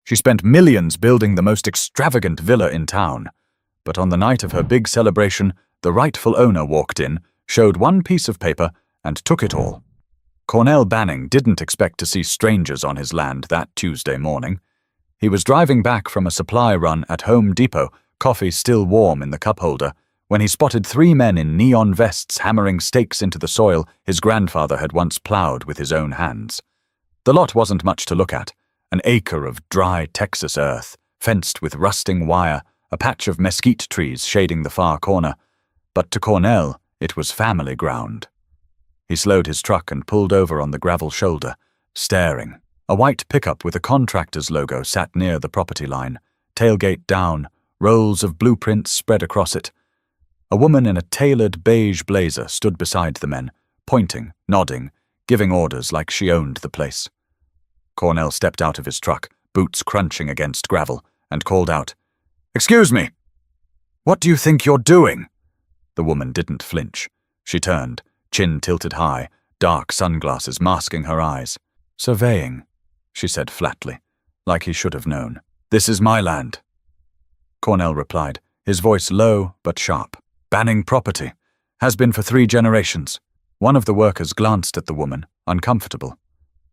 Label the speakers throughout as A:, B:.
A: She spent millions building the most extravagant villa in town. But on the night of her big celebration, the rightful owner walked in, showed one piece of paper, and took it all. Cornell Banning didn't expect to see strangers on his land that Tuesday morning. He was driving back from a supply run at Home Depot, coffee still warm in the cup holder, when he spotted 3 men in neon vests hammering stakes into the soil his grandfather had once plowed with his own hands. The lot wasn't much to look at, an acre of dry Texas earth, fenced with rusting wire, a patch of mesquite trees shading the far corner, but to Cornell it was family ground. He slowed his truck and pulled over on the gravel shoulder, staring. A white pickup with a contractor's logo sat near the property line, tailgate down, rolls of blueprints spread across it. A woman in a tailored beige blazer stood beside the men, pointing, nodding, giving orders like she owned the place. Cornell stepped out of his truck, boots crunching against gravel, and called out, "Excuse me! What do you think you're doing?" The woman didn't flinch. She turned, chin tilted high, dark sunglasses masking her eyes. "Surveying," she said flatly, like he should have known. "This is my land." Cornell replied, his voice low but sharp. "Banning property. Has been for 3 generations. One of the workers glanced at the woman, uncomfortable.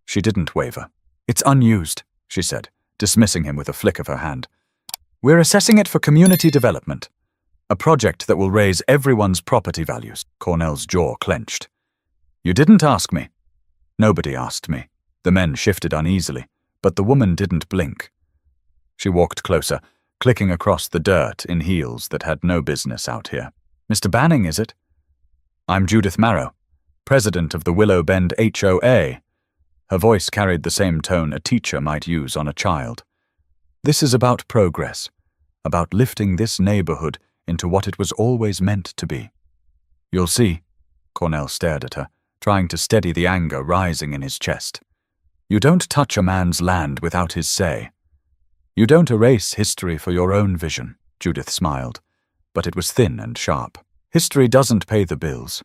A: She didn't waver. "It's unused," she said, dismissing him with a flick of her hand. "We're assessing it for community development. A project that will raise everyone's property values." Cornell's jaw clenched. "You didn't ask me." "Nobody asked me." The men shifted uneasily, but the woman didn't blink. She walked closer, clicking across the dirt in heels that had no business out here. "Mr. Banning, is it?" "I'm Judith Marrow, president of the Willow Bend HOA." Her voice carried the same tone a teacher might use on a child. "This is about progress, about lifting this neighborhood into what it was always meant to be." "You'll see." Cornell stared at her, trying to steady the anger rising in his chest. "You don't touch a man's land without his say. You don't erase history for your own vision," Judith smiled, but it was thin and sharp. "History doesn't pay the bills,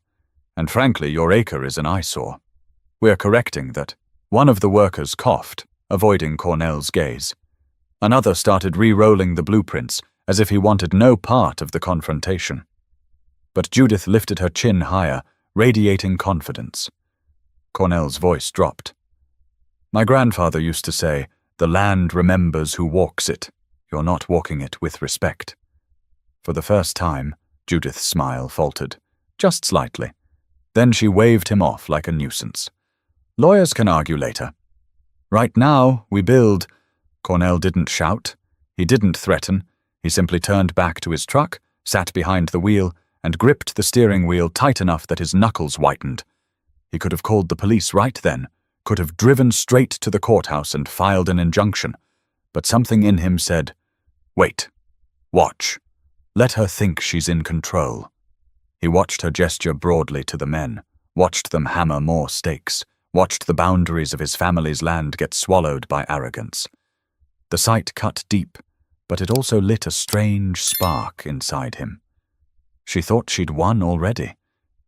A: and frankly, your acre is an eyesore. We're correcting that." One of the workers coughed, avoiding Cornell's gaze. Another started re-rolling the blueprints, as if he wanted no part of the confrontation. But Judith lifted her chin higher, radiating confidence. Cornell's voice dropped. "My grandfather used to say, 'The land remembers who walks it.' You're not walking it with respect." For the first time, Judith's smile faltered, just slightly. Then she waved him off like a nuisance. "Lawyers can argue later. Right now, we build." Cornell didn't shout. He didn't threaten. He simply turned back to his truck, sat behind the wheel, and gripped the steering wheel tight enough that his knuckles whitened. He could have called the police right then, could have driven straight to the courthouse and filed an injunction. But something in him said, "Wait. Watch. Let her think she's in control." He watched her gesture broadly to the men, watched them hammer more stakes, watched the boundaries of his family's land get swallowed by arrogance. The sight cut deep, but it also lit a strange spark inside him. She thought she'd won already.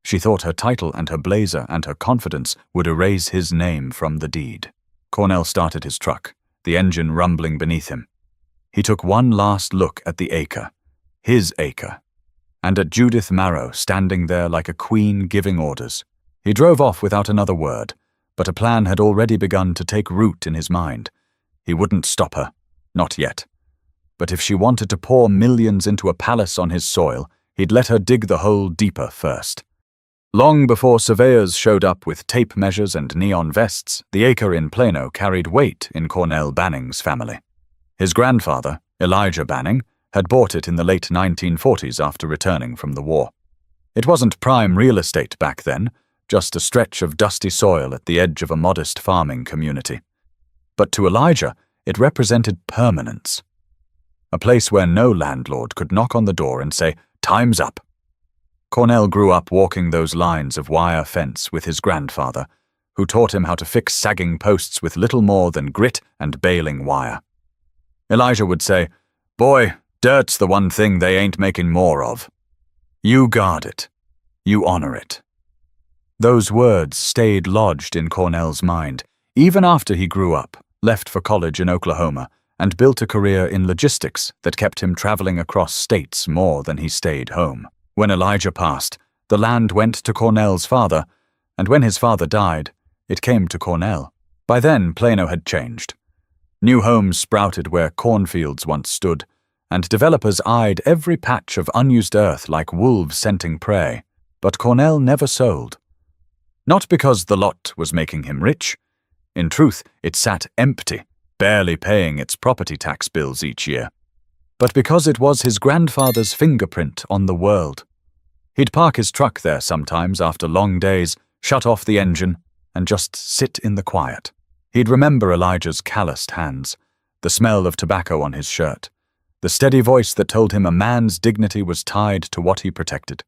A: She thought her title and her blazer and her confidence would erase his name from the deed. Cornell started his truck, the engine rumbling beneath him. He took one last look at the acre, his acre, and at Judith Marrow standing there like a queen giving orders. He drove off without another word, but a plan had already begun to take root in his mind. He wouldn't stop her, not yet. But if she wanted to pour millions into a palace on his soil, he'd let her dig the hole deeper first. Long before surveyors showed up with tape measures and neon vests, the acre in Plano carried weight in Cornell Banning's family. His grandfather, Elijah Banning, had bought it in the late 1940s after returning from the war. It wasn't prime real estate back then, just a stretch of dusty soil at the edge of a modest farming community. But to Elijah, it represented permanence. A place where no landlord could knock on the door and say, "Time's up." Cornell grew up walking those lines of wire fence with his grandfather, who taught him how to fix sagging posts with little more than grit and baling wire. Elijah would say, "Boy, dirt's the one thing they ain't making more of. You guard it. You honor it." Those words stayed lodged in Cornell's mind, even after he grew up, left for college in Oklahoma, and built a career in logistics that kept him traveling across states more than he stayed home. When Elijah passed, the land went to Cornell's father, and when his father died, it came to Cornell. By then, Plano had changed. New homes sprouted where cornfields once stood, and developers eyed every patch of unused earth like wolves scenting prey. But Cornell never sold. Not because the lot was making him rich. In truth, it sat empty, barely paying its property tax bills each year. But because it was his grandfather's fingerprint on the world. He'd park his truck there sometimes after long days, shut off the engine, and just sit in the quiet. He'd remember Elijah's calloused hands, the smell of tobacco on his shirt, the steady voice that told him a man's dignity was tied to what he protected.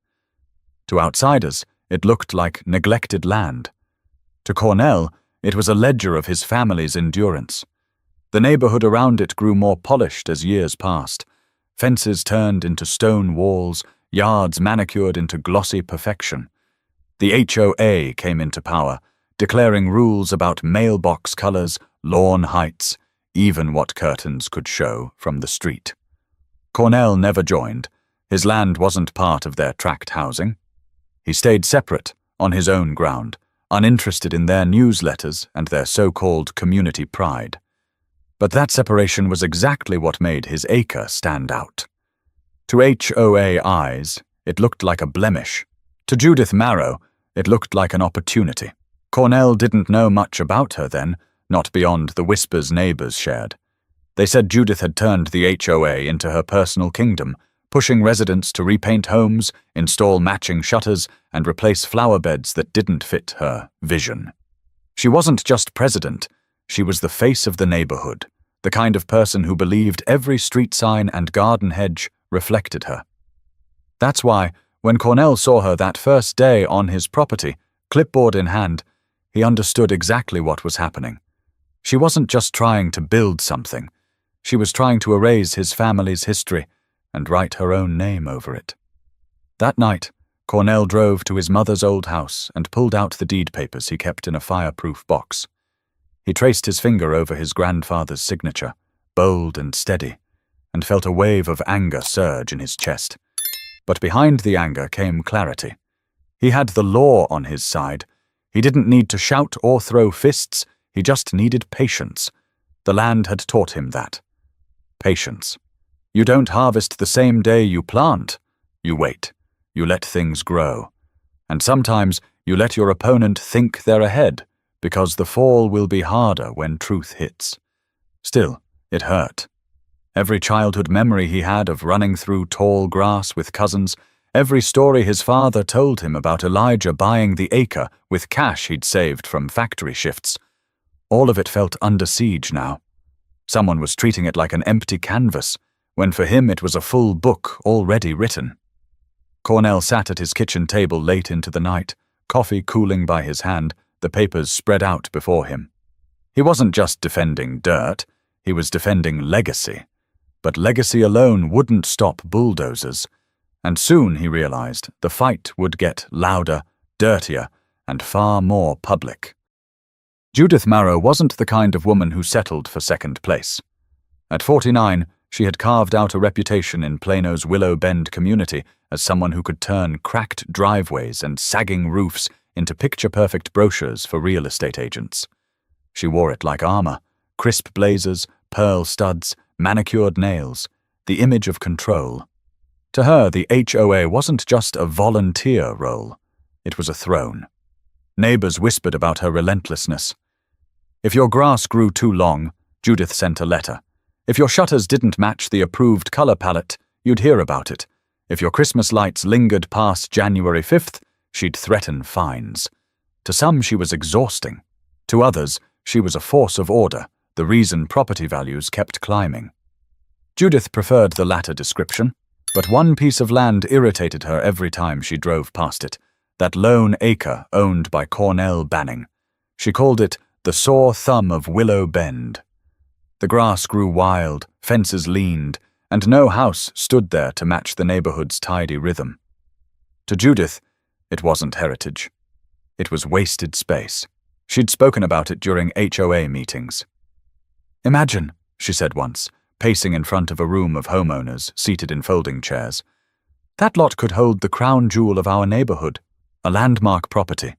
A: To outsiders, it looked like neglected land. To Cornell, it was a ledger of his family's endurance. The neighborhood around it grew more polished as years passed. Fences turned into stone walls, yards manicured into glossy perfection. The HOA came into power, declaring rules about mailbox colors, lawn heights, even what curtains could show from the street. Cornell never joined. His land wasn't part of their tract housing. He stayed separate, on his own ground, uninterested in their newsletters and their so-called community pride. But that separation was exactly what made his acre stand out. To HOA eyes, it looked like a blemish. To Judith Marrow, it looked like an opportunity. Cornell didn't know much about her then, not beyond the whispers neighbors shared. They said Judith had turned the HOA into her personal kingdom, pushing residents to repaint homes, install matching shutters, and replace flower beds that didn't fit her vision. She wasn't just president, she was the face of the neighborhood, the kind of person who believed every street sign and garden hedge reflected her. That's why, when Cornell saw her that first day on his property, clipboard in hand, he understood exactly what was happening. She wasn't just trying to build something. She was trying to erase his family's history and write her own name over it. That night, Cornell drove to his mother's old house and pulled out the deed papers he kept in a fireproof box. He traced his finger over his grandfather's signature, bold and steady, and felt a wave of anger surge in his chest. But behind the anger came clarity. He had the law on his side. He didn't need to shout or throw fists, he just needed patience. The land had taught him that. Patience. You don't harvest the same day you plant. You wait. You let things grow. And sometimes you let your opponent think they're ahead, because the fall will be harder when truth hits. Still, it hurt. Every childhood memory he had of running through tall grass with cousins, every story his father told him about Elijah buying the acre with cash he'd saved from factory shifts, all of it felt under siege now. Someone was treating it like an empty canvas, when for him it was a full book already written. Cornell sat at his kitchen table late into the night, coffee cooling by his hand, the papers spread out before him. He wasn't just defending dirt, he was defending legacy. But legacy alone wouldn't stop bulldozers, and soon, he realized, the fight would get louder, dirtier, and far more public. Judith Marrow wasn't the kind of woman who settled for second place. At 49, she had carved out a reputation in Plano's Willow Bend community as someone who could turn cracked driveways and sagging roofs into picture-perfect brochures for real estate agents. She wore it like armor, crisp blazers, pearl studs, manicured nails, the image of control. To her, the HOA wasn't just a volunteer role, it was a throne. Neighbors whispered about her relentlessness. If your grass grew too long, Judith sent a letter. If your shutters didn't match the approved color palette, you'd hear about it. If your Christmas lights lingered past January 5th, she'd threaten fines. To some, she was exhausting. To others, she was a force of order, the reason property values kept climbing. Judith preferred the latter description, but one piece of land irritated her every time she drove past it, that lone acre owned by Cornell Banning. She called it the sore thumb of Willow Bend. The grass grew wild, fences leaned, and no house stood there to match the neighborhood's tidy rhythm. To Judith, it wasn't heritage. It was wasted space. She'd spoken about it during HOA meetings. Imagine, she said once, pacing in front of a room of homeowners seated in folding chairs. That lot could hold the crown jewel of our neighborhood, a landmark property,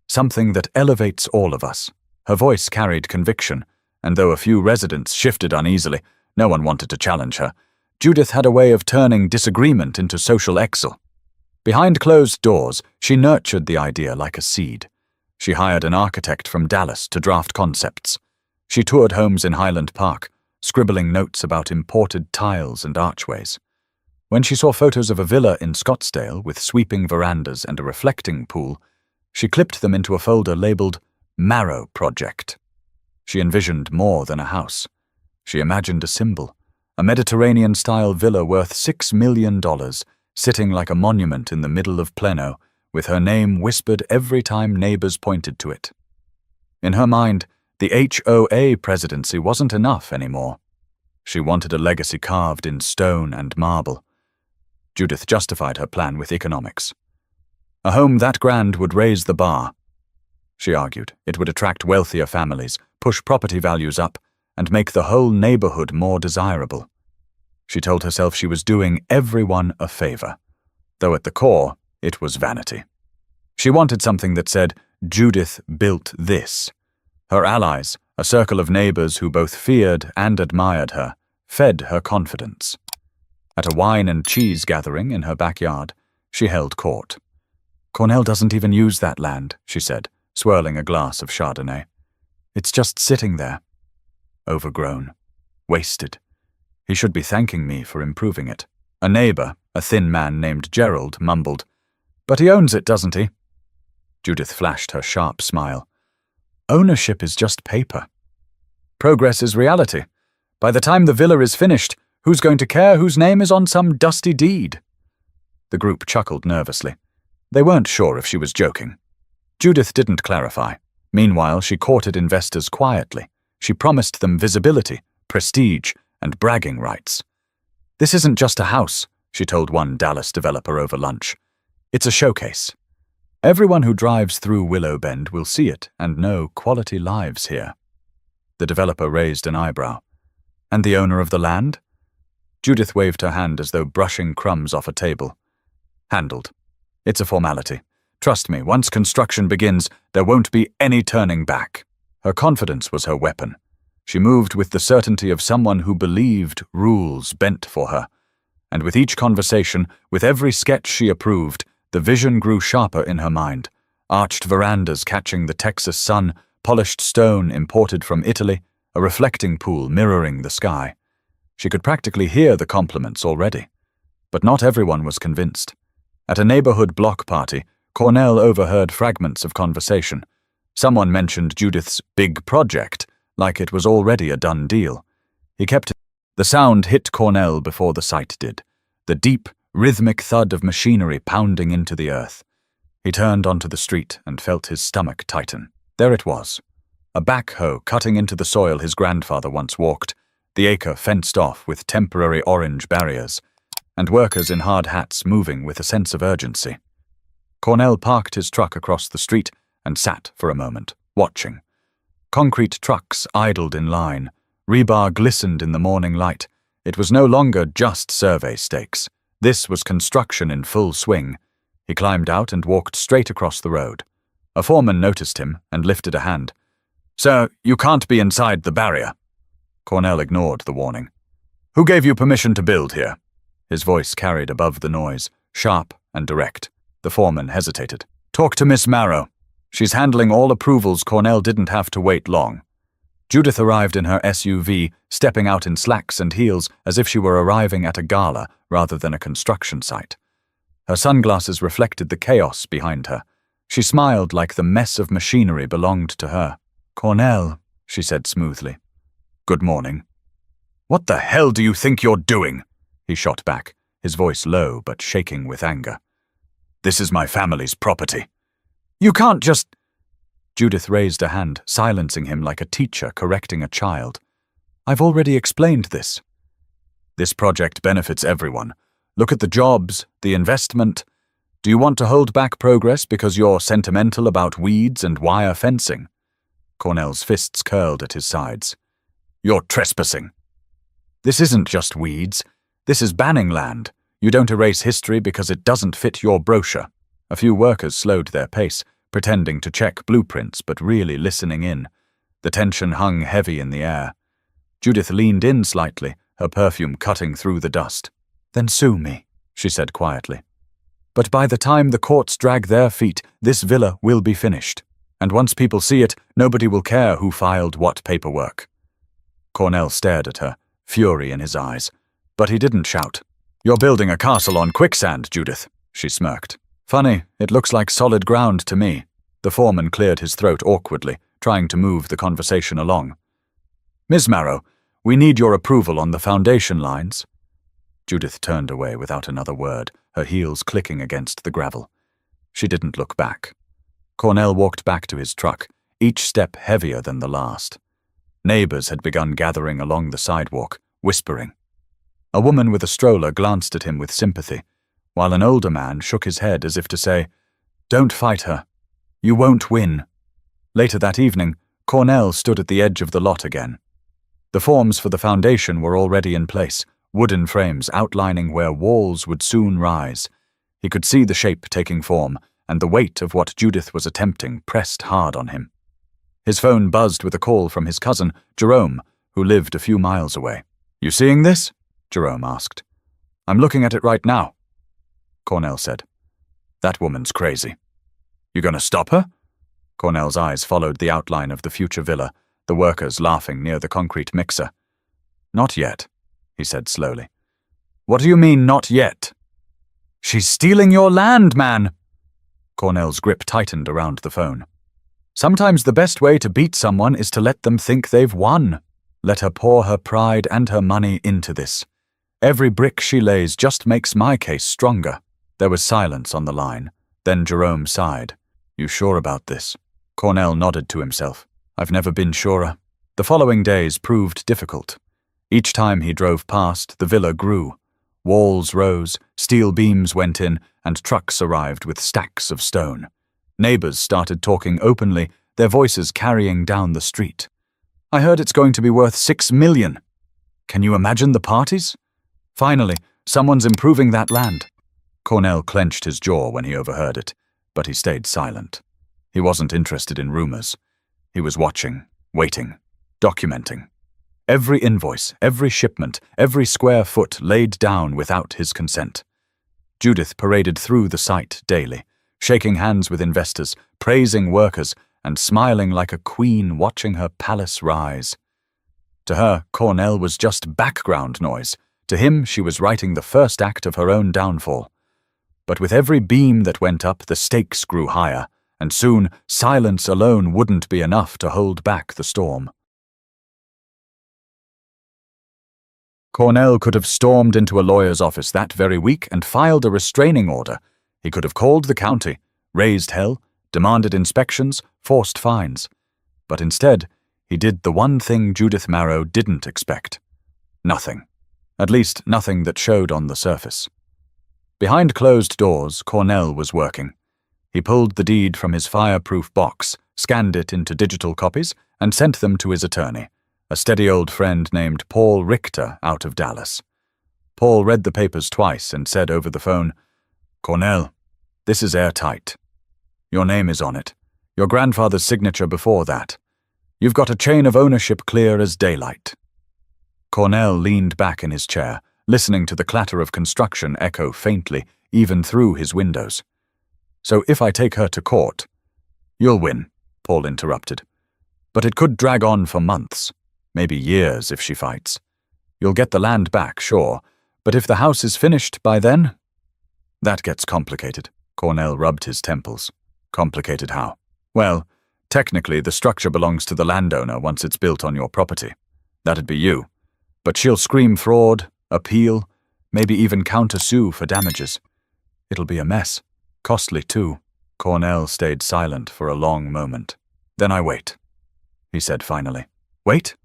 A: something that elevates all of us. Her voice carried conviction, and though a few residents shifted uneasily, no one wanted to challenge her. Judith had a way of turning disagreement into social excel. Behind closed doors, she nurtured the idea like a seed. She hired an architect from Dallas to draft concepts. She toured homes in Highland Park, scribbling notes about imported tiles and archways. When she saw photos of a villa in Scottsdale with sweeping verandas and a reflecting pool, she clipped them into a folder labeled Marrow Project. She envisioned more than a house. She imagined a symbol, a Mediterranean-style villa worth $6 million, sitting like a monument in the middle of Plano, with her name whispered every time neighbors pointed to it. In her mind, the HOA presidency wasn't enough anymore. She wanted a legacy carved in stone and marble. Judith justified her plan with economics. A home that grand would raise the bar. She argued it would attract wealthier families, push property values up, and make the whole neighborhood more desirable. She told herself she was doing everyone a favor, though at the core, it was vanity. She wanted something that said, Judith built this. Her allies, a circle of neighbors who both feared and admired her, fed her confidence. At a wine and cheese gathering in her backyard, she held court. Cornell doesn't even use that land, she said, swirling a glass of Chardonnay. It's just sitting there. Overgrown. Wasted. He should be thanking me for improving it. A neighbor, a thin man named Gerald, mumbled, But he owns it, doesn't he? Judith flashed her sharp smile. Ownership is just paper. Progress is reality. By the time the villa is finished, who's going to care whose name is on some dusty deed? The group chuckled nervously. They weren't sure if she was joking. Judith didn't clarify. Meanwhile, she courted investors quietly. She promised them visibility, prestige, and bragging rights. This isn't just a house, she told one Dallas developer over lunch. It's a showcase. Everyone who drives through Willow Bend will see it and know quality lives here. The developer raised an eyebrow. And the owner of the land? Judith waved her hand as though brushing crumbs off a table. Handled. It's a formality. Trust me, once construction begins, there won't be any turning back. Her confidence was her weapon. She moved with the certainty of someone who believed rules bent for her. And with each conversation, with every sketch she approved, the vision grew sharper in her mind. Arched verandas catching the Texas sun, polished stone imported from Italy, a reflecting pool mirroring the sky. She could practically hear the compliments already. But not everyone was convinced. At a neighborhood block party, Cornell overheard fragments of conversation. Someone mentioned Judith's big project, like it was already a done deal. He kept it. The sound hit Cornell before the sight did. The deep, rhythmic thud of machinery pounding into the earth. He turned onto the street and felt his stomach tighten. There it was. A backhoe cutting into the soil his grandfather once walked, the acre fenced off with temporary orange barriers, and workers in hard hats moving with a sense of urgency. Cornell parked his truck across the street and sat for a moment, watching. Concrete trucks idled in line. Rebar glistened in the morning light. It was no longer just survey stakes. This was construction in full swing. He climbed out and walked straight across the road. A foreman noticed him and lifted a hand. Sir, you can't be inside the barrier. Cornell ignored the warning. Who gave you permission to build here? His voice carried above the noise, sharp and direct. The foreman hesitated. Talk to Miss Marrow. She's handling all approvals. Cornell didn't have to wait long. Judith arrived in her SUV, stepping out in slacks and heels as if she were arriving at a gala rather than a construction site. Her sunglasses reflected the chaos behind her. She smiled like the mess of machinery belonged to her. Cornell, she said smoothly. Good morning. What the hell do you think you're doing? He shot back, his voice low but shaking with anger. This is my family's property. You can't just... Judith raised a hand, silencing him like a teacher correcting a child. I've already explained this. This project benefits everyone. Look at the jobs, the investment. Do you want to hold back progress because you're sentimental about weeds and wire fencing? Cornell's fists curled at his sides. You're trespassing. This isn't just weeds. This is banning land. You don't erase history because it doesn't fit your brochure. A few workers slowed their pace, pretending to check blueprints but really listening in. The tension hung heavy in the air. Judith leaned in slightly, her perfume cutting through the dust. "Then sue me," she said quietly. "But by the time the courts drag their feet, this villa will be finished. And once people see it, nobody will care who filed what paperwork." Cornell stared at her, fury in his eyes. But he didn't shout. "You're building a castle on quicksand, Judith," she smirked. "Funny, it looks like solid ground to me." The foreman cleared his throat awkwardly, trying to move the conversation along. "Ms. Marrow, we need your approval on the foundation lines." Judith turned away without another word, her heels clicking against the gravel. She didn't look back. Cornell walked back to his truck, each step heavier than the last. Neighbors had begun gathering along the sidewalk, whispering. A woman with a stroller glanced at him with sympathy, while an older man shook his head as if to say, "Don't fight her. You won't win." Later that evening, Cornell stood at the edge of the lot again. The forms for the foundation were already in place, wooden frames outlining where walls would soon rise. He could see the shape taking form, and the weight of what Judith was attempting pressed hard on him. His phone buzzed with a call from his cousin, Jerome, who lived a few miles away. "You seeing this?" Jerome asked. "I'm looking at it right now," Cornell said. "That woman's crazy." "You gonna stop her?" Cornell's eyes followed the outline of the future villa, the workers laughing near the concrete mixer. "Not yet," he said slowly. "What do you mean, not yet?" "She's stealing your land, man!" Cornell's grip tightened around the phone. "Sometimes the best way to beat someone is to let them think they've won. Let her pour her pride and her money into this. Every brick she lays just makes my case stronger." There was silence on the line. Then Jerome sighed. "You sure about this?" Cornell nodded to himself. "I've never been surer." The following days proved difficult. Each time he drove past, the villa grew. Walls rose, steel beams went in, and trucks arrived with stacks of stone. Neighbors started talking openly, their voices carrying down the street. "I heard it's going to be worth $6 million. Can you imagine the parties?" Finally, someone's improving that land. Cornell clenched his jaw when he overheard it, but he stayed silent. He wasn't interested in rumors. He was watching, waiting, documenting. Every invoice, every shipment, every square foot laid down without his consent. Judith paraded through the site daily, shaking hands with investors, praising workers, and smiling like a queen watching her palace rise. To her, Cornell was just background noise. To him, she was writing the first act of her own downfall. But with every beam that went up, the stakes grew higher, and soon silence alone wouldn't be enough to hold back the storm. Cornell could have stormed into a lawyer's office that very week and filed a restraining order. He could have called the county, raised hell, demanded inspections, forced fines. But instead, he did the one thing Judith Marrow didn't expect. Nothing. At least nothing that showed on the surface. Behind closed doors, Cornell was working. He pulled the deed from his fireproof box, scanned it into digital copies, and sent them to his attorney, a steady old friend named Paul Richter out of Dallas. Paul read the papers twice and said over the phone, "Cornell, this is airtight. Your name is on it, your grandfather's signature before that. You've got a chain of ownership clear as daylight." Cornell leaned back in his chair, listening to the clatter of construction echo faintly, even through his windows. "So if I take her to court—" "You'll win," Paul interrupted. "But it could drag on for months, maybe years if she fights. You'll get the land back, sure, but if the house is finished by then—" "That gets complicated." Cornell rubbed his temples. "Complicated how?" "Well, technically the structure belongs to the landowner once it's built on your property. That'd be you. But she'll scream fraud, appeal, maybe even counter-sue for damages. It'll be a mess. Costly, too." Cornell stayed silent for a long moment. "Then I wait," he said finally. "Wait?"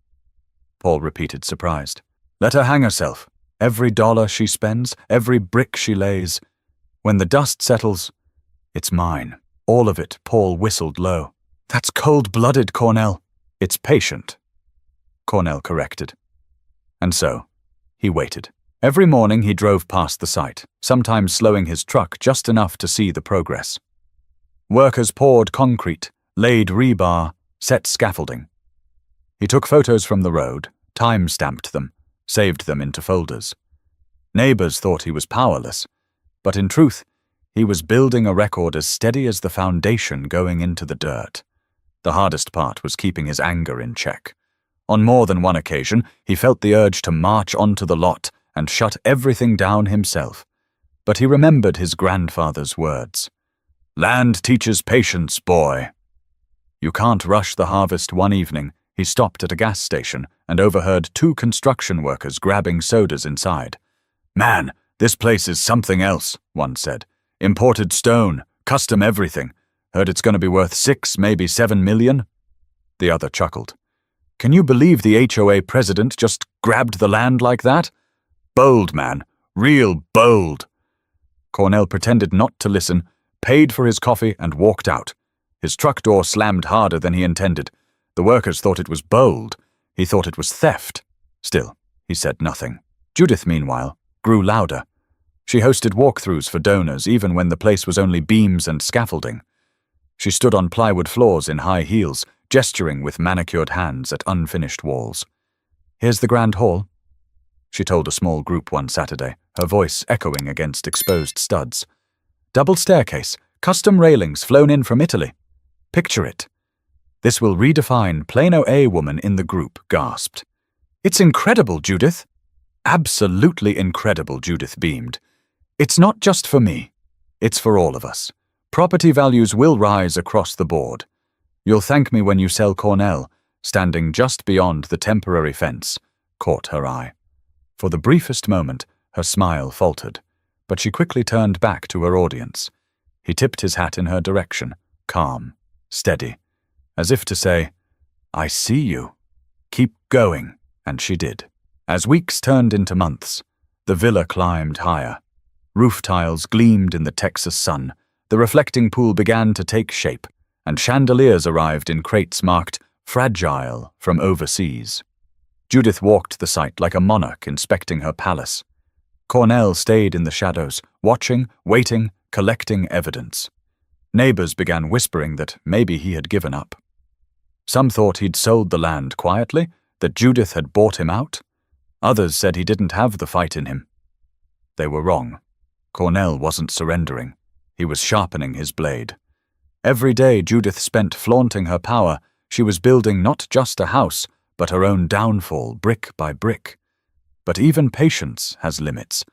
A: Paul repeated, surprised. "Let her hang herself. Every dollar she spends, every brick she lays. When the dust settles, it's mine. All of it." Paul whistled low. "That's cold-blooded, Cornell." "It's patient," Cornell corrected. And so, He waited. Every morning he drove past the site, sometimes slowing his truck just enough to see the progress. Workers poured concrete, laid rebar, set scaffolding. He took photos from the road, time-stamped them, saved them into folders. Neighbors thought he was powerless, but in truth, he was building a record as steady as the foundation going into the dirt. The hardest part was keeping his anger in check. On more than one occasion, he felt the urge to march onto the lot and shut everything down himself. But he remembered his grandfather's words. "Land teaches patience, boy." You can't rush the harvest. One evening, he stopped at a gas station and overheard two construction workers grabbing sodas inside. "Man, this place is something else," one said. "Imported stone, custom everything. Heard it's going to be worth 6, maybe 7 million." The other chuckled. "Can you believe the HOA president just grabbed the land like that? Bold, man. Real bold." Cornell pretended not to listen, paid for his coffee, and walked out. His truck door slammed harder than he intended. The workers thought it was bold. He thought it was theft. Still, he said nothing. Judith, meanwhile, grew louder. She hosted walkthroughs for donors even when the place was only beams and scaffolding. She stood on plywood floors in high heels, gesturing with manicured hands at unfinished walls. "Here's the grand hall," she told a small group one Saturday, her voice echoing against exposed studs. "Double staircase, custom railings flown in from Italy. Picture it." "This will redefine," Plano A woman in the group gasped. "It's incredible, Judith." "Absolutely incredible," Judith beamed. "It's not just for me. It's for all of us. Property values will rise across the board. You'll thank me when you sell." Cornell, standing just beyond the temporary fence, caught her eye. For the briefest moment, her smile faltered, but she quickly turned back to her audience. He tipped his hat in her direction, calm, steady, as if to say, "I see you. Keep going," and she did. As weeks turned into months, the villa climbed higher. Roof tiles gleamed in the Texas sun, the reflecting pool began to take shape, and chandeliers arrived in crates marked "fragile" from overseas. Judith walked the site like a monarch inspecting her palace. Cornell stayed in the shadows, watching, waiting, collecting evidence. Neighbors began whispering that maybe he had given up. Some thought he'd sold the land quietly, that Judith had bought him out. Others said he didn't have the fight in him. They were wrong. Cornell wasn't surrendering. He was sharpening his blade. Every day Judith spent flaunting her power. She was building not just a house, but her own downfall, brick by brick. But even patience has limits.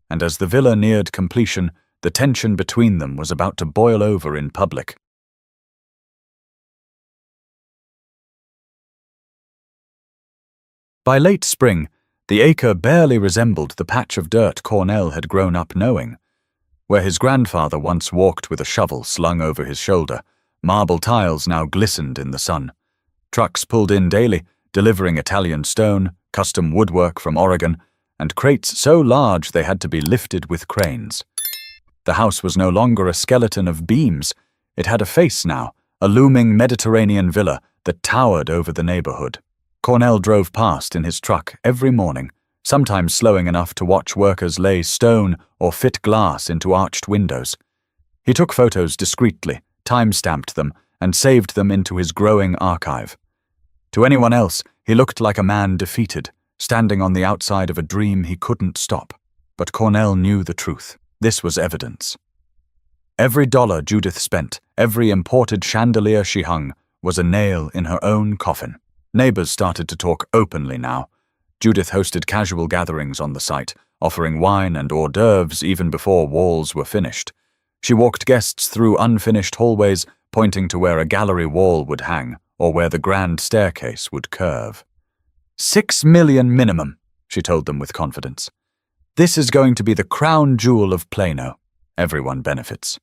A: And as the villa neared completion, the tension between them was about to boil over in public. By late spring, the acre barely resembled the patch of dirt Cornell had grown up knowing. Where his grandfather once walked with a shovel slung over his shoulder, marble tiles now glistened in the sun. Trucks pulled in daily, delivering Italian stone, custom woodwork from Oregon, and crates so large they had to be lifted with cranes. The house was no longer a skeleton of beams. It had a face now, a looming Mediterranean villa that towered over the neighborhood. Cornell drove past in his truck every morning, sometimes slowing enough to watch workers lay stone or fit glass into arched windows. He took photos discreetly, time-stamped them, and saved them into his growing archive. To anyone else, he looked like a man defeated, standing on the outside of a dream he couldn't stop. But Cornell knew the truth. This was evidence. Every dollar Judith spent, every imported chandelier she hung, was a nail in her own coffin. Neighbors started to talk openly now. Judith hosted casual gatherings on the site, offering wine and hors d'oeuvres even before walls were finished. She walked guests through unfinished hallways, pointing to where a gallery wall would hang or where the grand staircase would curve. 6 million minimum, she told them with confidence. This is going to be the crown jewel of Plano. Everyone benefits.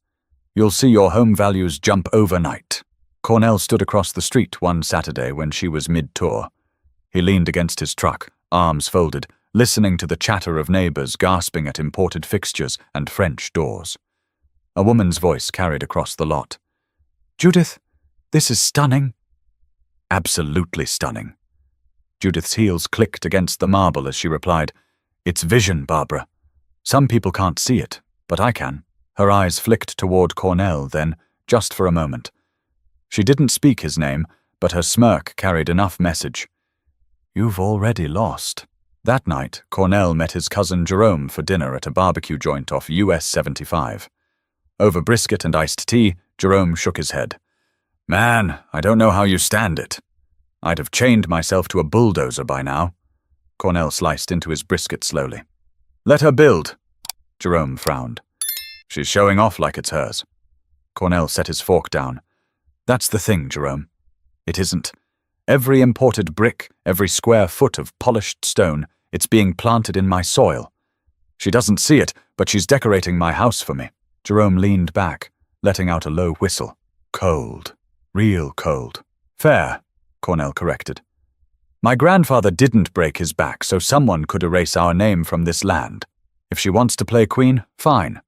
A: You'll see your home values jump overnight. Cornell stood across the street one Saturday when she was mid-tour. He leaned against his truck, arms folded, listening to the chatter of neighbors gasping at imported fixtures and French doors. A woman's voice carried across the lot. "Judith, this is stunning." "Absolutely stunning." Judith's heels clicked against the marble as she replied, It's vision, Barbara. Some people can't see it, but I can. Her eyes flicked toward Cornell then, just for a moment. She didn't speak his name, but her smirk carried enough message. You've already lost. That night, Cornell met his cousin Jerome for dinner at a barbecue joint off US 75. Over brisket and iced tea, Jerome shook his head. Man, I don't know how you stand it. I'd have chained myself to a bulldozer by now. Cornell sliced into his brisket slowly. Let her build. Jerome frowned. She's showing off like it's hers. Cornell set his fork down. That's the thing, Jerome. It isn't. Every imported brick, every square foot of polished stone, it's being planted in my soil. She doesn't see it, but she's decorating my house for me. Jerome leaned back, letting out a low whistle. Cold. Real cold. Fair, Cornell corrected. My grandfather didn't break his back, so someone could erase our name from this land. If she wants to play queen, fine.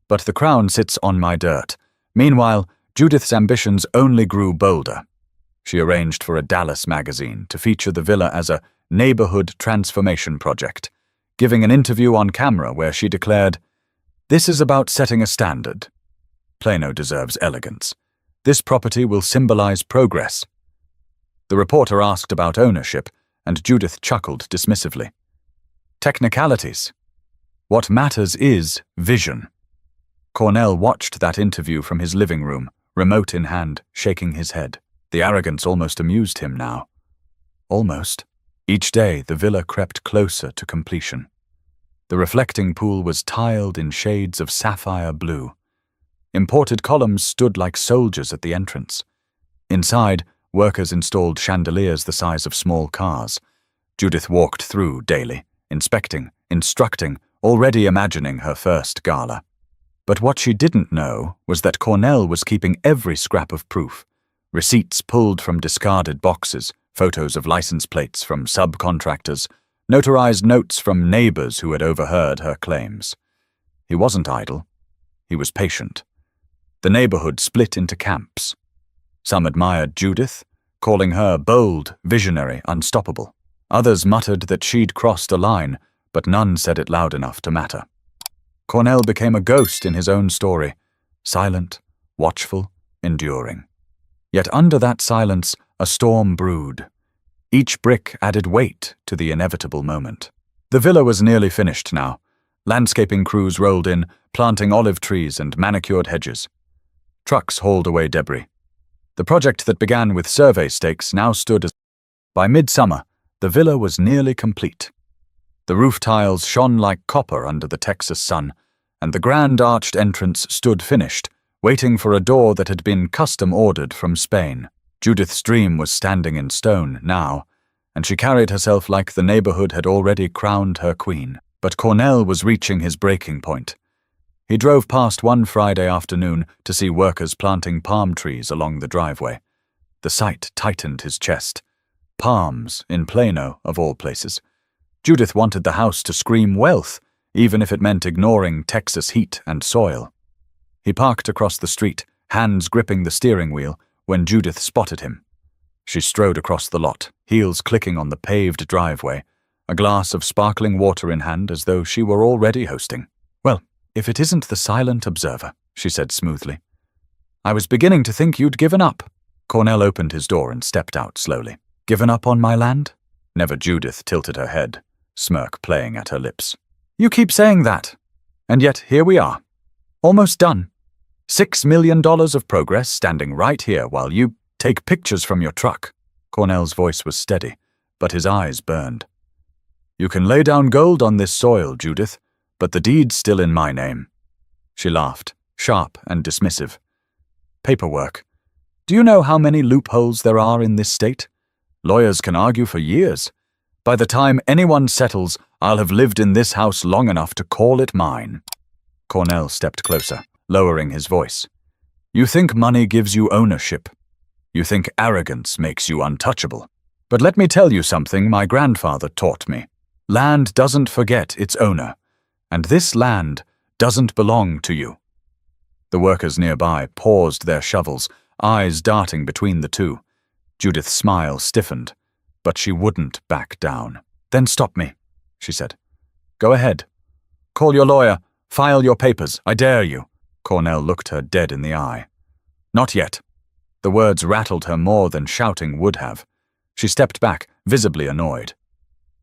A: But the crown sits on my dirt. Meanwhile, Judith's ambitions only grew bolder. She arranged for a Dallas magazine to feature the villa as a neighborhood transformation project, giving an interview on camera where she declared, "This is about setting a standard. Plano deserves elegance. This property will symbolize progress." The reporter asked about ownership, and Judith chuckled dismissively. Technicalities. What matters is vision. Cornell watched that interview from his living room, remote in hand, shaking his head. The arrogance almost amused him now. Almost. Each day the villa crept closer to completion. The reflecting pool was tiled in shades of sapphire blue. Imported columns stood like soldiers at the entrance. Inside, workers installed chandeliers the size of small cars. Judith walked through daily, inspecting, instructing, already imagining her first gala. But what she didn't know was that Cornell was keeping every scrap of proof. Receipts pulled from discarded boxes, photos of license plates from subcontractors, notarized notes from neighbors who had overheard her claims. He wasn't idle. He was patient. The neighborhood split into camps. Some admired Judith, calling her bold, visionary, unstoppable. Others muttered that she'd crossed a line, but none said it loud enough to matter. Cornell became a ghost in his own story, silent, watchful, enduring. Yet under that silence, a storm brewed. Each brick added weight to the inevitable moment. The villa was nearly finished now. Landscaping crews rolled in, planting olive trees and manicured hedges. Trucks hauled away debris. The project that began with survey stakes now stood as... By midsummer, the villa was nearly complete. The roof tiles shone like copper under the Texas sun, and the grand arched entrance stood finished, waiting for a door that had been custom-ordered from Spain. Judith's dream was standing in stone now, and she carried herself like the neighborhood had already crowned her queen. But Cornell was reaching his breaking point. He drove past one Friday afternoon to see workers planting palm trees along the driveway. The sight tightened his chest. Palms in Plano, of all places. Judith wanted the house to scream wealth, even if it meant ignoring Texas heat and soil. He parked across the street, hands gripping the steering wheel, when Judith spotted him. She strode across the lot, heels clicking on the paved driveway, a glass of sparkling water in hand as though she were already hosting. Well, if it isn't the silent observer, she said smoothly. I was beginning to think you'd given up. Cornell opened his door and stepped out slowly. Given up on my land? Never. Judith tilted her head, smirk playing at her lips. You keep saying that. And yet here we are. Almost done. $6 million of progress standing right here while you take pictures from your truck. Cornell's voice was steady, but his eyes burned. You can lay down gold on this soil, Judith, but the deed's still in my name. She laughed, sharp and dismissive. Paperwork. Do you know how many loopholes there are in this state? Lawyers can argue for years. By the time anyone settles, I'll have lived in this house long enough to call it mine. Cornell stepped closer, lowering his voice. You think money gives you ownership. You think arrogance makes you untouchable. But let me tell you something my grandfather taught me. Land doesn't forget its owner, and this land doesn't belong to you. The workers nearby paused their shovels, eyes darting between the two. Judith's smile stiffened, but she wouldn't back down. Then stop me, she said. Go ahead. Call your lawyer. File your papers. I dare you. Cornell looked her dead in the eye. Not yet. The words rattled her more than shouting would have. She stepped back, visibly annoyed.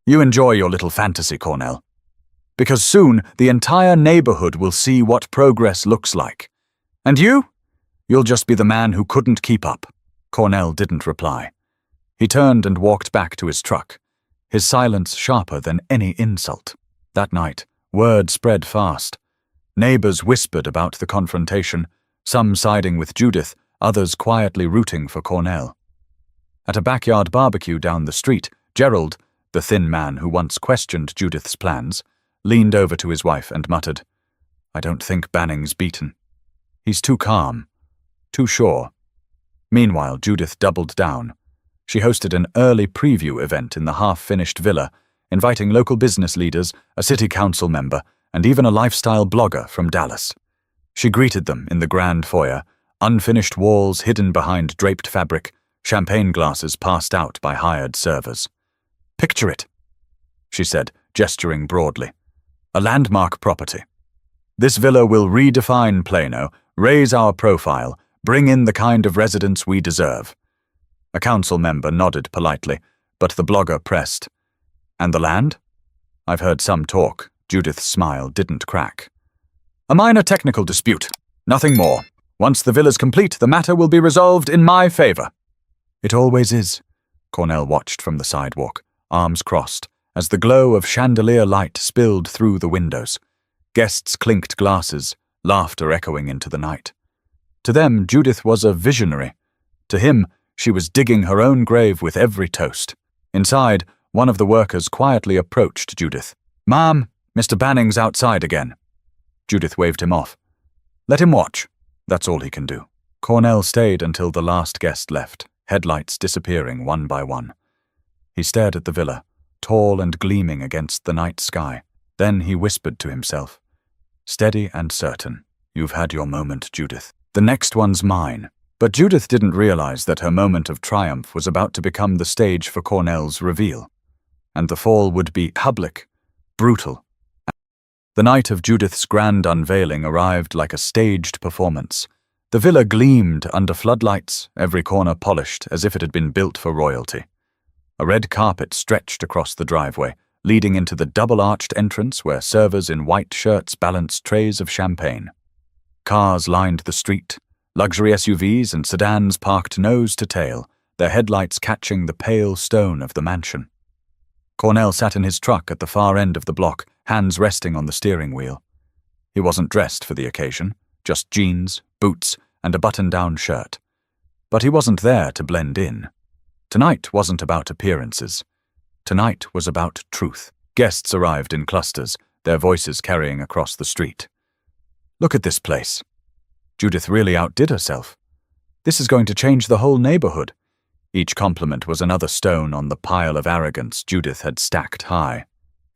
A: You enjoy your little fantasy, Cornell. Because soon the entire neighborhood will see what progress looks like. And you? You'll just be the man who couldn't keep up. Cornell didn't reply. He turned and walked back to his truck, his silence sharper than any insult. That night, word spread fast. Neighbors whispered about the confrontation, some siding with Judith, others quietly rooting for Cornell. At a backyard barbecue down the street, Gerald, the thin man who once questioned Judith's plans, leaned over to his wife and muttered, I don't think Banning's beaten. He's too calm, too sure. Meanwhile, Judith doubled down. She hosted an early preview event in the half-finished villa, inviting local business leaders, a city council member, and even a lifestyle blogger from Dallas. She greeted them in the grand foyer, unfinished walls hidden behind draped fabric, champagne glasses passed out by hired servers. Picture it, she said, gesturing broadly. A landmark property. This villa will redefine Plano, raise our profile, bring in the kind of residents we deserve. A council member nodded politely, but the blogger pressed. And the land? I've heard some talk. Judith's smile didn't crack. A minor technical dispute. Nothing more. Once the villa's complete, the matter will be resolved in my favor. It always is. Cornell watched from the sidewalk, arms crossed, as the glow of chandelier light spilled through the windows. Guests clinked glasses, laughter echoing into the night. To them, Judith was a visionary. To him, she was digging her own grave with every toast. Inside, one of the workers quietly approached Judith. Ma'am, Mr. Banning's outside again. Judith waved him off. Let him watch. That's all he can do. Cornell stayed until the last guest left, headlights disappearing one by one. He stared at the villa, tall and gleaming against the night sky. Then he whispered to himself, steady and certain. You've had your moment, Judith. The next one's mine. But Judith didn't realize that her moment of triumph was about to become the stage for Cornell's reveal. And the fall would be public, brutal. The night of Judith's grand unveiling arrived like a staged performance. The villa gleamed under floodlights, every corner polished as if it had been built for royalty. A red carpet stretched across the driveway, leading into the double-arched entrance where servers in white shirts balanced trays of champagne. Cars lined the street, luxury SUVs and sedans parked nose to tail, their headlights catching the pale stone of the mansion. Cornell sat in his truck at the far end of the block, hands resting on the steering wheel. He wasn't dressed for the occasion, just jeans, boots, and a button-down shirt. But he wasn't there to blend in. Tonight wasn't about appearances. Tonight was about truth. Guests arrived in clusters, their voices carrying across the street. Look at this place. Judith really outdid herself. This is going to change the whole neighborhood. Each compliment was another stone on the pile of arrogance Judith had stacked high.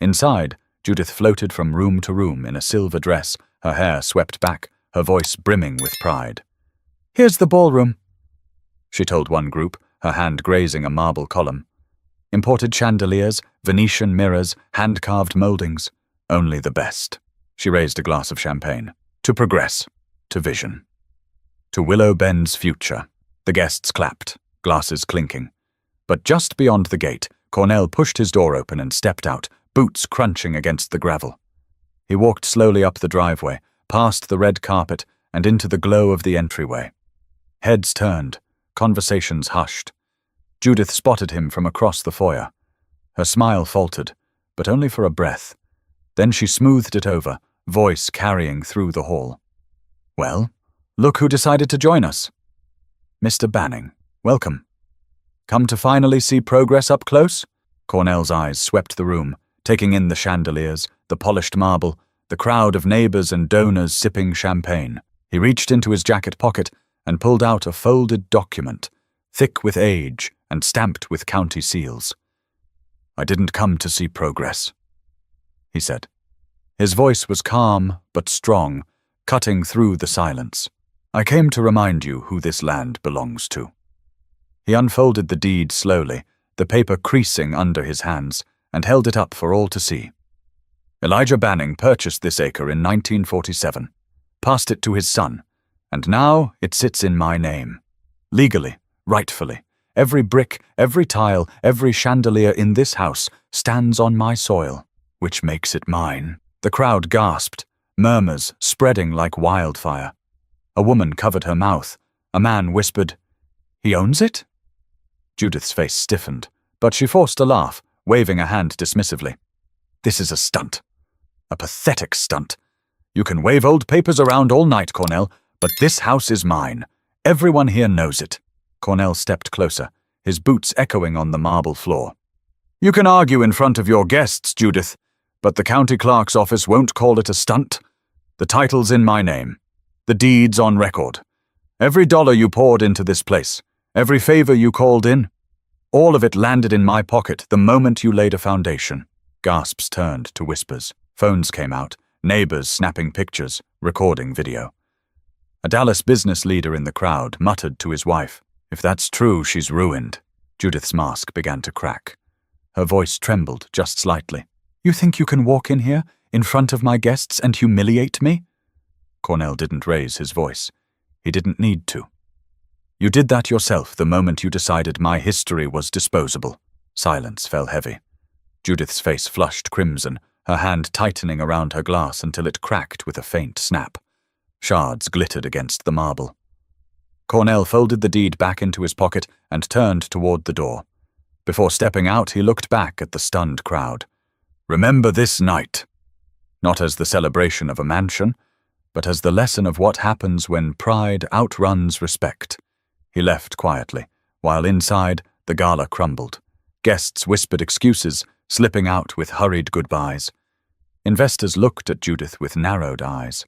A: Inside, Judith floated from room to room in a silver dress, her hair swept back, her voice brimming with pride. Here's the ballroom, she told one group, her hand grazing a marble column. Imported chandeliers, Venetian mirrors, hand-carved moldings. Only the best. She raised a glass of champagne. To progress. To vision. To Willow Bend's future. The guests clapped, glasses clinking. But just beyond the gate, Cornell pushed his door open and stepped out, boots crunching against the gravel. He walked slowly up the driveway, past the red carpet, and into the glow of the entryway. Heads turned, conversations hushed. Judith spotted him from across the foyer. Her smile faltered, but only for a breath. Then she smoothed it over, voice carrying through the hall. Well, look who decided to join us. Mr. Banning, welcome. Come to finally see progress up close? Cornell's eyes swept the room, taking in the chandeliers, the polished marble, the crowd of neighbors and donors sipping champagne. He reached into his jacket pocket and pulled out a folded document, thick with age and stamped with county seals. I didn't come to see progress, he said. His voice was calm but strong, cutting through the silence. I came to remind you who this land belongs to. He unfolded the deed slowly, the paper creasing under his hands, and held it up for all to see. Elijah Banning purchased this acre in 1947, passed it to his son, and now it sits in my name. Legally, rightfully, every brick, every tile, every chandelier in this house stands on my soil, which makes it mine. The crowd gasped, murmurs spreading like wildfire. A woman covered her mouth. A man whispered, "He owns it?" Judith's face stiffened, but she forced a laugh, waving a hand dismissively. "This is a stunt. A pathetic stunt. You can wave old papers around all night, Cornell, but this house is mine. Everyone here knows it." Cornell stepped closer, his boots echoing on the marble floor. "You can argue in front of your guests, Judith, but the county clerk's office won't call it a stunt. The title's in my name. The deed's on record. Every dollar you poured into this place, every favor you called in, all of it landed in my pocket the moment you laid a foundation." Gasps turned to whispers. Phones came out, neighbors snapping pictures, recording video. A Dallas business leader in the crowd muttered to his wife, "If that's true, she's ruined." Judith's mask began to crack. Her voice trembled just slightly. "You think you can walk in here, in front of my guests, and humiliate me?" Cornell didn't raise his voice. He didn't need to. "You did that yourself the moment you decided my history was disposable." Silence fell heavy. Judith's face flushed crimson, her hand tightening around her glass until it cracked with a faint snap. Shards glittered against the marble. Cornell folded the deed back into his pocket and turned toward the door. Before stepping out, he looked back at the stunned crowd. "Remember this night." Not as the celebration of a mansion, but as the lesson of what happens when pride outruns respect. He left quietly, while inside, the gala crumbled. Guests whispered excuses, slipping out with hurried goodbyes. Investors looked at Judith with narrowed eyes.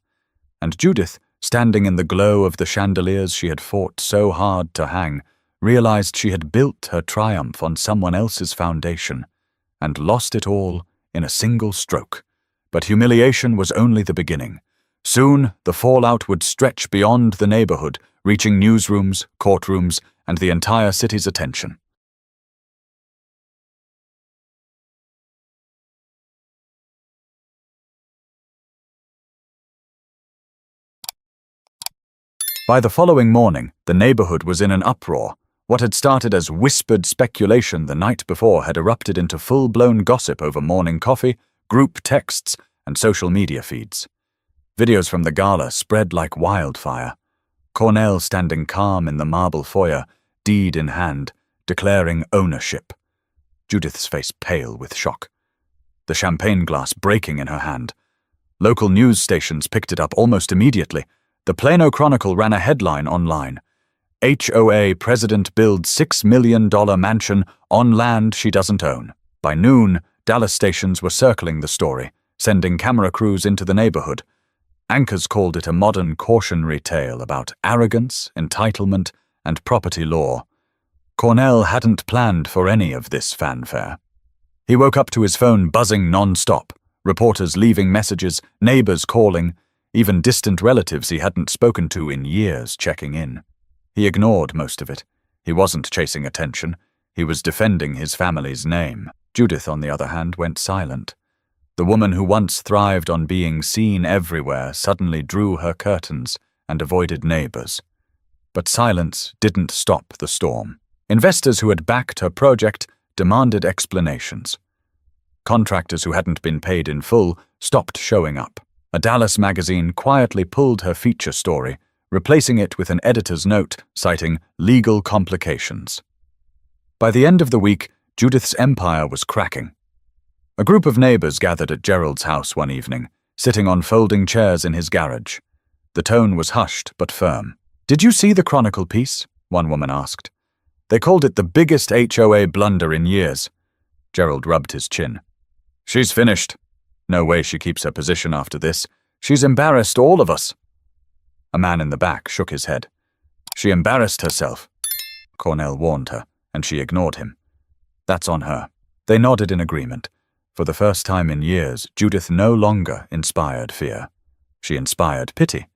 A: And Judith, standing in the glow of the chandeliers she had fought so hard to hang, realized she had built her triumph on someone else's foundation, and lost it all in a single stroke. But humiliation was only the beginning. Soon, the fallout would stretch beyond the neighborhood, reaching newsrooms, courtrooms, and the entire city's attention. By the following morning, the neighborhood was in an uproar. What had started as whispered speculation the night before had erupted into full-blown gossip over morning coffee, group texts, and social media feeds. Videos from the gala spread like wildfire. Cornell standing calm in the marble foyer, deed in hand, declaring ownership. Judith's face pale with shock. The champagne glass breaking in her hand. Local news stations picked it up almost immediately. The Plano Chronicle ran a headline online. HOA president builds $6 million mansion on land she doesn't own. By noon, Dallas stations were circling the story, sending camera crews into the neighborhood. Anchors called it a modern cautionary tale about arrogance, entitlement, and property law. Cornell hadn't planned for any of this fanfare. He woke up to his phone buzzing non-stop, reporters leaving messages, neighbors calling, even distant relatives he hadn't spoken to in years checking in. He ignored most of it. He wasn't chasing attention. He was defending his family's name. Judith, on the other hand, went silent. The woman who once thrived on being seen everywhere suddenly drew her curtains and avoided neighbors. But silence didn't stop the storm. Investors who had backed her project demanded explanations. Contractors who hadn't been paid in full stopped showing up. A Dallas magazine quietly pulled her feature story, replacing it with an editor's note citing legal complications. By the end of the week, Judith's empire was cracking. A group of neighbors gathered at Gerald's house one evening, sitting on folding chairs in his garage. The tone was hushed but firm. "Did you see the Chronicle piece?" one woman asked. "They called it the biggest HOA blunder in years." Gerald rubbed his chin. "She's finished. No way she keeps her position after this. She's embarrassed all of us." A man in the back shook his head. "She embarrassed herself," Cornell warned her, and she ignored him. "That's on her." They nodded in agreement. For the first time in years, Judith no longer inspired fear. She inspired pity,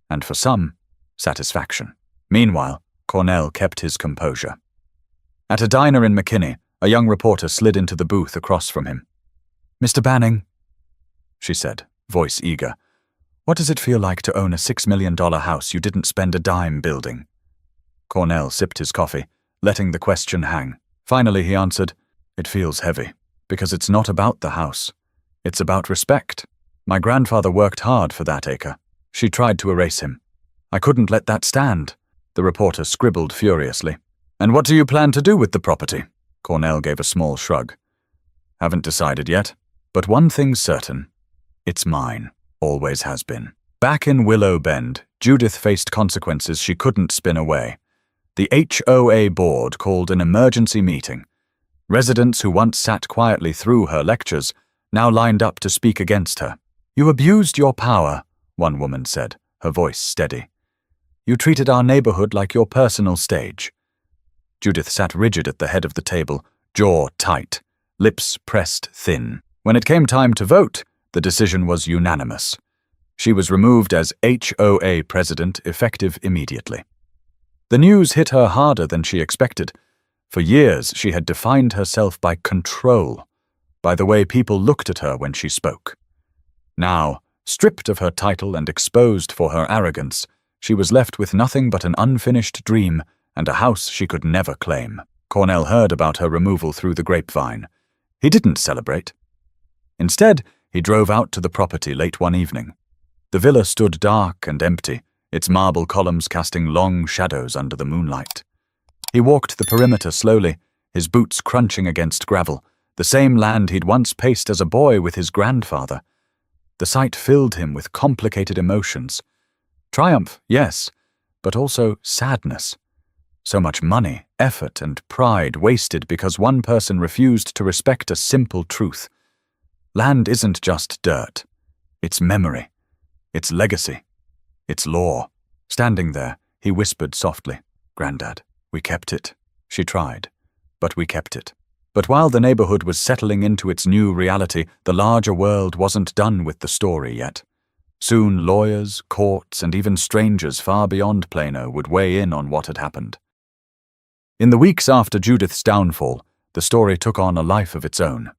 A: and for some, satisfaction. Meanwhile, Cornell kept his composure. At a diner in McKinney, a young reporter slid into the booth across from him. "Mr. Banning." she said, voice eager. What does it feel like to own a $6 million house you didn't spend a dime building? Cornell sipped his coffee, letting the question hang. Finally, he answered, It feels heavy, because it's not about the house. It's about respect. My grandfather worked hard for that acre. She tried to erase him. I couldn't let that stand. The reporter scribbled furiously. And what do you plan to do with the property? Cornell gave a small shrug. Haven't decided yet, but one thing's certain. It's mine. Always has been. Back in Willow Bend, Judith faced consequences she couldn't spin away. The HOA board called an emergency meeting. Residents who once sat quietly through her lectures now lined up to speak against her. You abused your power, one woman said, her voice steady. You treated our neighborhood like your personal stage. Judith sat rigid at the head of the table, jaw tight, lips pressed thin. When it came time to vote, the decision was unanimous. She was removed as HOA president, effective immediately. The news hit her harder than she expected. For years, she had defined herself by control, by the way people looked at her when she spoke. Now, stripped of her title and exposed for her arrogance, she was left with nothing but an unfinished dream and a house she could never claim. Cornell heard about her removal through the grapevine. He didn't celebrate. Instead, he drove out to the property late one evening. The villa stood dark and empty, its marble columns casting long shadows under the moonlight. He walked the perimeter slowly, his boots crunching against gravel, the same land he'd once paced as a boy with his grandfather. The sight filled him with complicated emotions. Triumph, yes, but also sadness. So much money, effort, and pride wasted because one person refused to respect a simple truth. Land isn't just dirt. It's memory. It's legacy. It's law. Standing there, he whispered softly, Granddad, we kept it. She tried, but we kept it. But while the neighborhood was settling into its new reality, the larger world wasn't done with the story yet. Soon lawyers, courts, and even strangers far beyond Plano would weigh in on what had happened. In the weeks after Judith's downfall, the story took on a life of its own.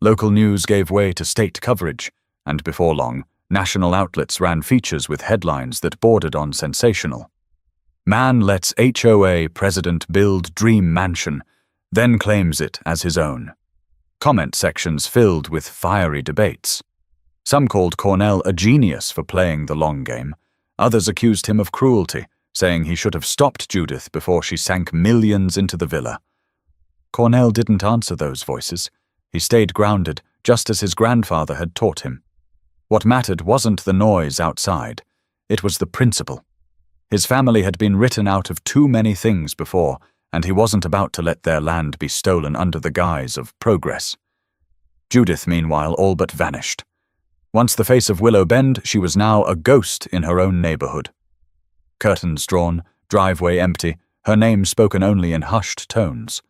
A: Local news gave way to state coverage, and before long, national outlets ran features with headlines that bordered on sensational. Man lets HOA president build dream mansion, then claims it as his own. Comment sections filled with fiery debates. Some called Cornell a genius for playing the long game. Others accused him of cruelty, saying he should have stopped Judith before she sank millions into the villa. Cornell didn't answer those voices. He stayed grounded, just as his grandfather had taught him. What mattered wasn't the noise outside. It was the principle. His family had been written out of too many things before, and he wasn't about to let their land be stolen under the guise of progress. Judith, meanwhile, all but vanished. Once the face of Willow Bend, she was now a ghost in her own neighborhood. Curtains drawn, driveway empty, her name spoken only in hushed tones.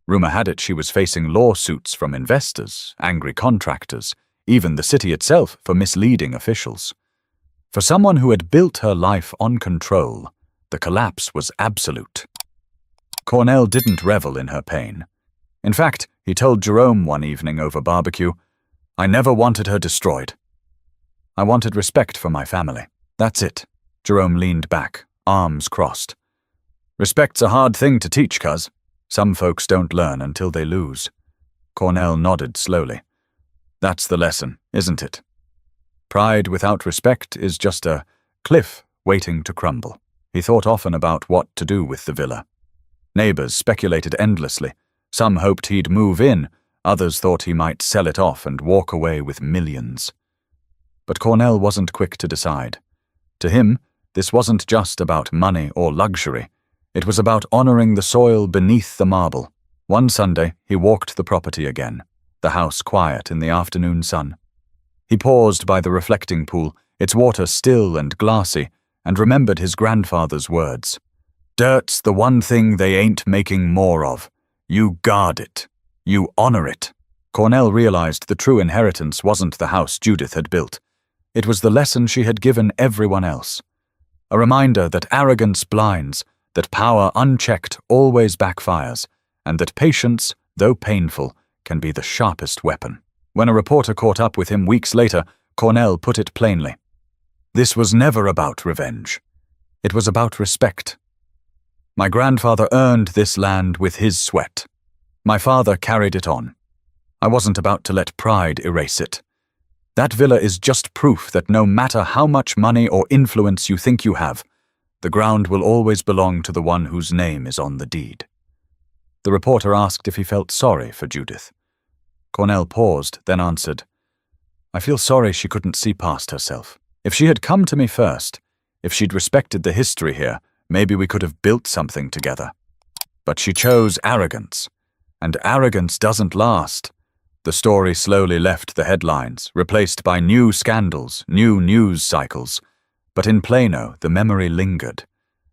A: Rumor had it she was facing lawsuits from investors, angry contractors, even the city itself for misleading officials. For someone who had built her life on control, the collapse was absolute. Cornell didn't revel in her pain. In fact, he told Jerome one evening over barbecue, I never wanted her destroyed. I wanted respect for my family. That's it. Jerome leaned back, arms crossed. Respect's a hard thing to teach, cuz. Some folks don't learn until they lose. Cornell nodded slowly. That's the lesson, isn't it? Pride without respect is just a cliff waiting to crumble. He thought often about what to do with the villa. Neighbors speculated endlessly. Some hoped he'd move in, others thought he might sell it off and walk away with millions. But Cornell wasn't quick to decide. To him, this wasn't just about money or luxury. It was about honoring the soil beneath the marble. One Sunday, he walked the property again, the house quiet in the afternoon sun. He paused by the reflecting pool, its water still and glassy, and remembered his grandfather's words. Dirt's the one thing they ain't making more of. You guard it. You honor it. Cornell realized the true inheritance wasn't the house Judith had built. It was the lesson she had given everyone else. A reminder that arrogance blinds, that power unchecked always backfires, and that patience, though painful, can be the sharpest weapon. When a reporter caught up with him weeks later, Cornell put it plainly. This was never about revenge. It was about respect. My grandfather earned this land with his sweat. My father carried it on. I wasn't about to let pride erase it. That villa is just proof that no matter how much money or influence you think you have, the ground will always belong to the one whose name is on the deed. The reporter asked if he felt sorry for Judith. Cornell paused, then answered, I feel sorry she couldn't see past herself. If she had come to me first, if she'd respected the history here, maybe we could have built something together. But she chose arrogance, and arrogance doesn't last. The story slowly left the headlines, replaced by new scandals, new news cycles. But in Plano, the memory lingered.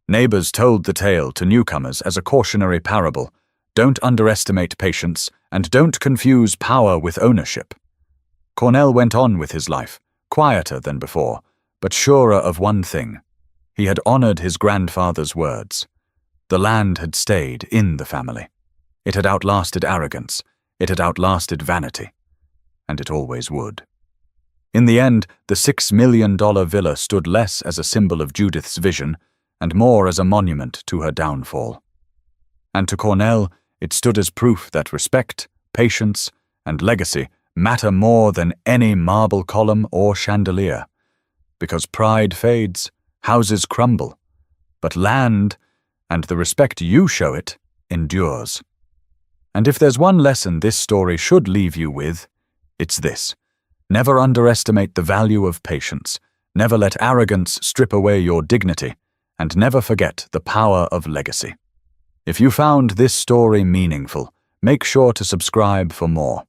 A: Neighbors told the tale to newcomers as a cautionary parable. Don't underestimate patience, and don't confuse power with ownership. Cornell went on with his life, quieter than before, but surer of one thing. He had honored his grandfather's words. The land had stayed in the family. It had outlasted arrogance. It had outlasted vanity. And it always would. In the end, the $6 million villa stood less as a symbol of Judith's vision and more as a monument to her downfall. And to Cornell, it stood as proof that respect, patience, and legacy matter more than any marble column or chandelier. Because pride fades, houses crumble, but land, and the respect you show it, endures. And if there's one lesson this story should leave you with, it's this. Never underestimate the value of patience, never let arrogance strip away your dignity, and never forget the power of legacy. If you found this story meaningful, make sure to subscribe for more.